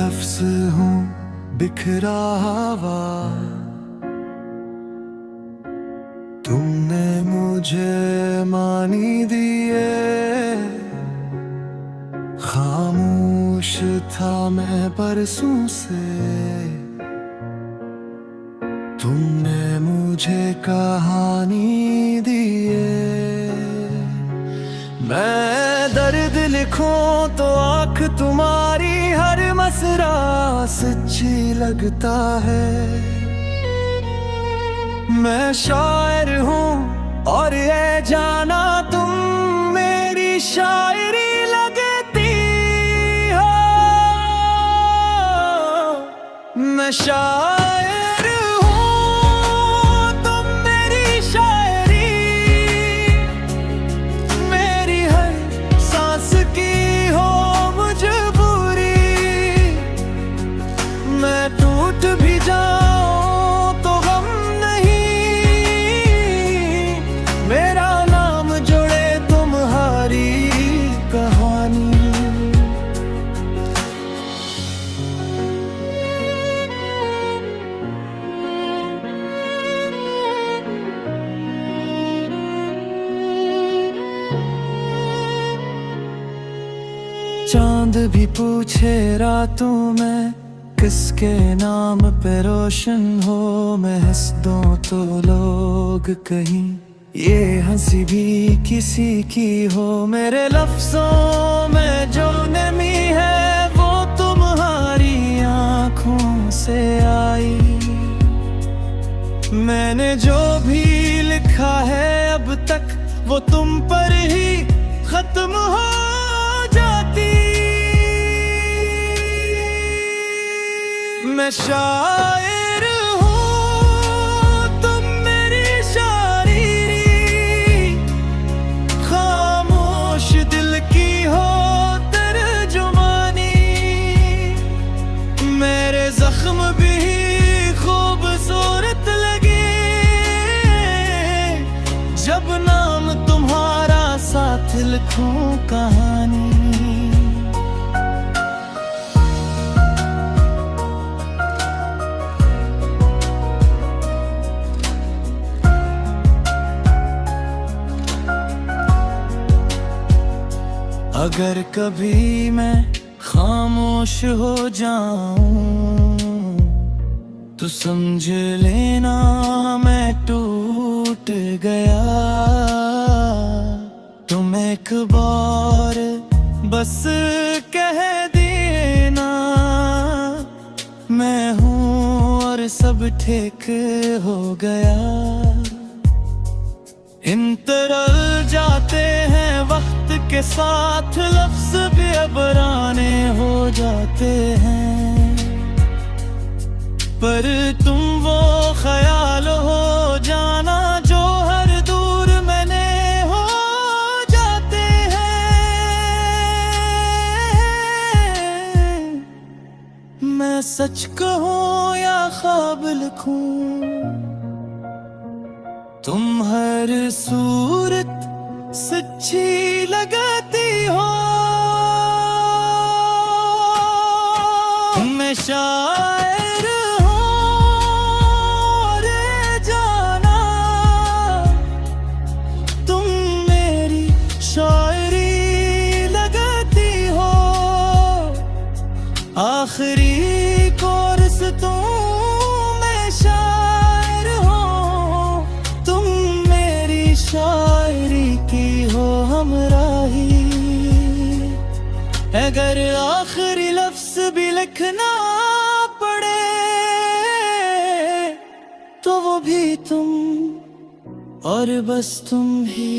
लफ्ज हूँ बिखरा हुआ, तुमने मुझे मानी दिए। खामोश था मैं बरसों से, तुमने मुझे कहानी दिए। मैं दर्द लिखूं तो आँख तुम्हारी हर मसरा सच्ची लगता है। मैं शायर हूँ और ये जाना तुम मेरी शायरी लगती हो। मैं शायर हूँ, तुम मेरी शायरी, मेरी हर सांस की हो मजबूरी। मैं टूट भी जाऊं तो गम नहीं, मेरा नाम जोड़े तुम्हारी कहानी। चांद भी पूछे रातों में किसके नाम पे रोशन हो। मैं हंस दूं तो लोग कहीं ये हंसी भी किसी की हो। मेरे लफ्जों में जो नमी है वो तुम्हारी आंखों से आई। मैंने जो भी लिखा है अब तक वो तुम पर ही खत्म हो जाती। मैं शायर हूँ, तुम मेरी शायरी, खामोश दिल की हो तर्जुमानी। मेरे जख्म भी खूबसूरत लगे जब नाम तुम्हारा साथ लिखूं कहानी। अगर कभी मैं खामोश हो जाऊं तो समझ लेना मैं टूट गया। तुम एक बार बस कह देना मैं हूँ और सब ठीक हो गया। इन तरल जाते हैं वक्त के साथ, लफ्ज बेअबराने हो जाते हैं। पर तुम वो ख्याल हो जाना जो हर दूर मैंने हो जाते हैं। मैं सच कहूँ या ख्वाब लिखूं, तुम हर सूरत सच्ची लगती हो। मैं शायर हूँ और ये जाना तुम मेरी शायरी लगती हो। आखिरी कोर्स तुम, मैं शायर हूँ, तुम मेरी शायरी की हो हमराही। अगर आखिरी लफ्ज भी लिखना पड़े तो वो भी तुम और बस तुम ही।